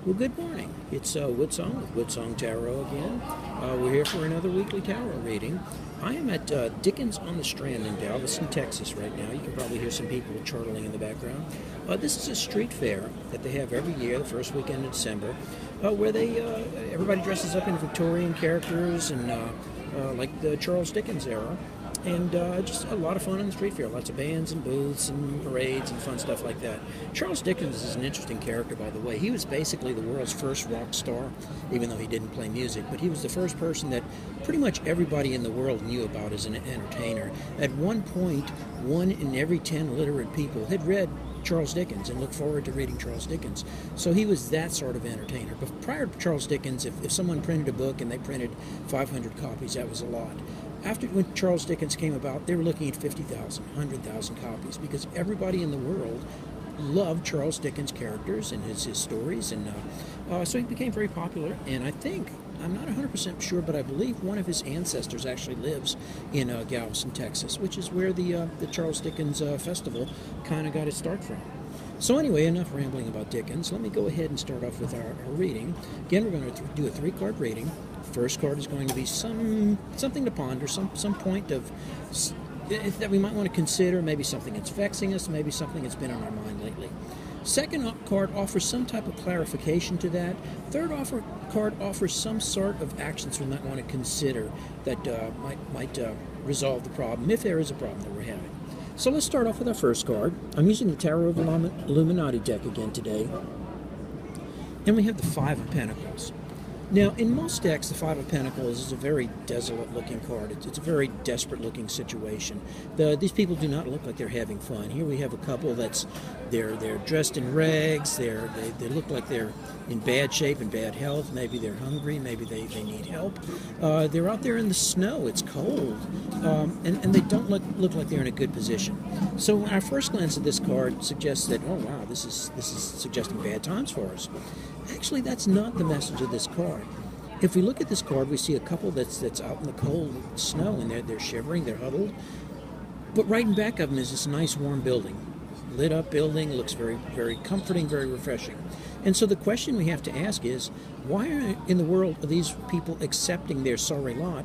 Well, good morning. It's Woodsong with Woodsong Tarot again. We're here for another weekly tarot reading. I am at Dickens on the Strand in Galveston, Texas right now. You can probably hear some people chortling in the background. This is a street fair that they have every year, the first weekend of December, where everybody dresses up in Victorian characters and like the Charles Dickens era. And just a lot of fun on the street fair. Lots of bands and booths and parades and fun stuff like that. Charles Dickens is an interesting character, by the way. He was basically the world's first rock star, even though he didn't play music. But he was the first person that pretty much everybody in the world knew about as an entertainer. At one point, 1 in every 10 literate people had read Charles Dickens and looked forward to reading Charles Dickens. So he was that sort of entertainer. But prior to Charles Dickens, if someone printed a book and they printed 500 copies, that was a lot. After when Charles Dickens came about, they were looking at 50,000, 100,000 copies because everybody in the world loved Charles Dickens' characters and his stories, and so he became very popular. And I think, I'm not 100% sure, but I believe one of his ancestors actually lives in Galveston, Texas, which is where the Charles Dickens Festival kind of got its start from. So anyway, enough rambling about Dickens. Let me go ahead and start off with our reading. Again, we're going to do a 3-card reading. First card is going to be something to ponder, some point of that we might want to consider, maybe something that's vexing us, maybe something that's been on our mind lately. Second card offers some type of clarification to that. Third card offers some sort of actions we might want to consider that might resolve the problem, if there is a problem that we're having. So let's start off with our first card. I'm using the Tarot of Illuminati deck again today. And we have the 5 of Pentacles. Now, in most decks, the 5 of Pentacles is a very desolate-looking card. It's a very desperate-looking situation. These people do not look like they're having fun. Here we have a couple they're dressed in rags. They look like they're in bad shape and bad health. Maybe they're hungry. Maybe they need help. They're out there in the snow. It's cold, and they don't look like they're in a good position. So our first glance at this card suggests that, oh wow, this is suggesting bad times for us. Actually, that's not the message of this card. If we look at this card, we see a couple that's out in the cold snow, and they're shivering, they're huddled. But right in back of them is this nice warm building. Lit up building, looks very, very comforting, very refreshing. And so the question we have to ask is, why in the world are these people accepting their sorry lot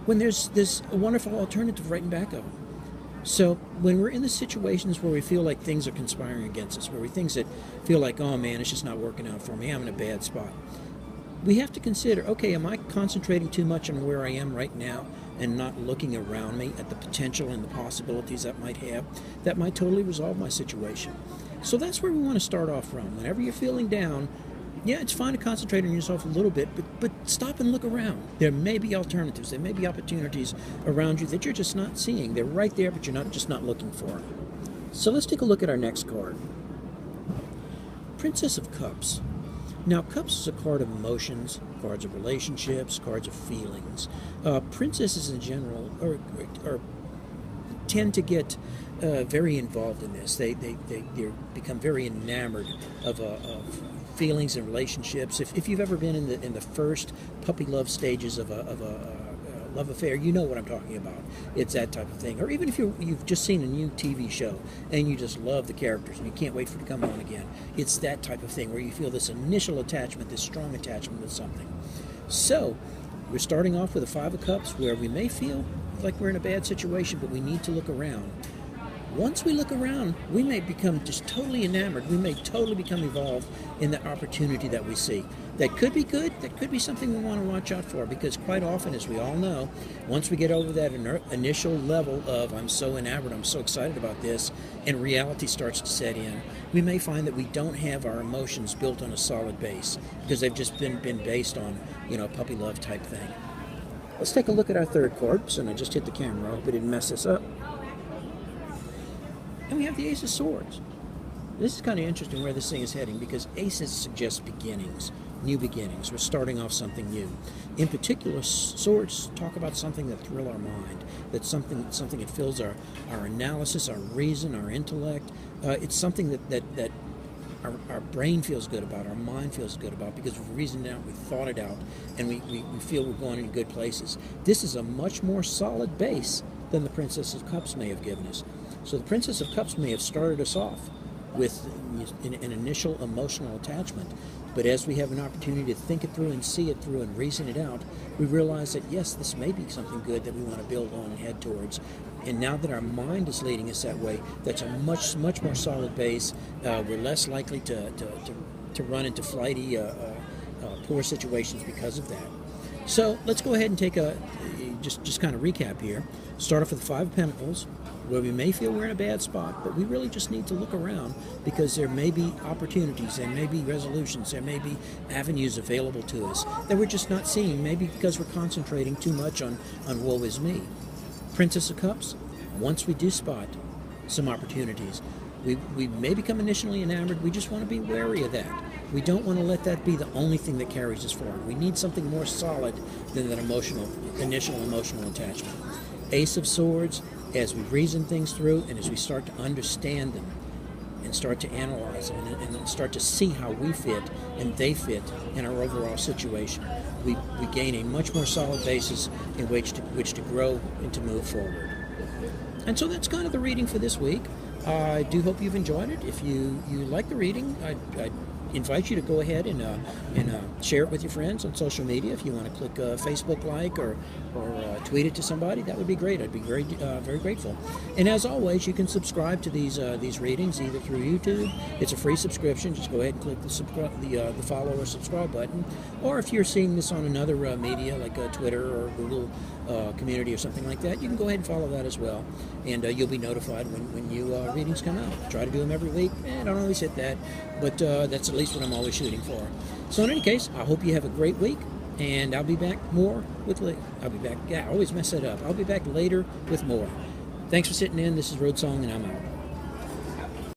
when there's this wonderful alternative right in back of them? So when we're in the situations where we feel like things are conspiring against us, where we feel like, oh man, it's just not working out for me, I'm in a bad spot, we have to consider, okay, am I concentrating too much on where I am right now and not looking around me at the potential and the possibilities that might totally resolve my situation? So that's where we want to start off from. Whenever you're feeling down, yeah, it's fine to concentrate on yourself a little bit, but stop and look around. There may be alternatives. There may be opportunities around you that you're just not seeing. They're right there, but you're just not looking for them. So let's take a look at our next card. Princess of Cups. Now, Cups is a card of emotions, cards of relationships, cards of feelings. Princesses in general tend to get very involved in this. They become very enamored of feelings and relationships. If you've ever been in the first puppy love stages of a love affair, you know what I'm talking about. It's that type of thing. Or even if you've just seen a new TV show and you just love the characters and you can't wait for it to come on again, it's that type of thing where you feel this initial attachment, this strong attachment with something. So we're starting off with a 5 of Cups where we may feel like we're in a bad situation, but we need to look around. Once we look around, we may become just totally enamored. We may totally become involved in the opportunity that we see. That could be good. That could be something we want to watch out for, because quite often, as we all know, once we get over that initial level of I'm so enamored, I'm so excited about this, and reality starts to set in, we may find that we don't have our emotions built on a solid base because they've just been based on, puppy love type thing. Let's take a look at our third card. So I just hit the camera. I hope it didn't mess this up. And we have the Ace of Swords. This is kind of interesting where this thing is heading, because aces suggest beginnings, new beginnings. We're starting off something new. In particular, swords talk about something that thrills our mind, that's something that fills our analysis, our reason, our intellect. It's something that our brain feels good about, our mind feels good about, because we've reasoned it out, we've thought it out, and we feel we're going in good places. This is a much more solid base than the Princess of Cups may have given us. So the Princess of Cups may have started us off with an initial emotional attachment. But as we have an opportunity to think it through and see it through and reason it out, we realize that, yes, this may be something good that we want to build on and head towards. And now that our mind is leading us that way, that's a much more solid base. We're less likely to run into flighty, poor situations because of that. So let's go ahead and take just kind of recap here. Start off with the Five of Pentacles, where we may feel we're in a bad spot, but we really just need to look around, because there may be opportunities, there may be resolutions, there may be avenues available to us that we're just not seeing, maybe because we're concentrating too much on woe is me. Princess of Cups, once we do spot some opportunities, we may become initially enamored. We just want to be wary of that. We don't want to let that be the only thing that carries us forward. We need something more solid than that initial emotional attachment. Ace of Swords, as we reason things through and as we start to understand them and start to analyze them and start to see how we fit and they fit in our overall situation, we gain a much more solid basis in which to grow and to move forward. And so that's kind of the reading for this week. I do hope you've enjoyed it. If you like the reading, I invite you to go ahead and share it with your friends on social media. If you want to click Facebook like or tweet it to somebody, that would be great. I'd be very grateful. And as always, you can subscribe to these readings either through YouTube. It's a free subscription. Just go ahead and click the follow or subscribe button. Or if you're seeing this on another media like Twitter or Google community or something like that, you can go ahead and follow that as well, and you'll be notified when new readings come out. Try to do them every week. I don't always hit that, but that's at least what I'm always shooting for. So in any case, I hope you have a great week, and I'll be back more with I'll be back. Yeah, I always mess that up. I'll be back later with more. Thanks for sitting in. This is Woodsong, and I'm out.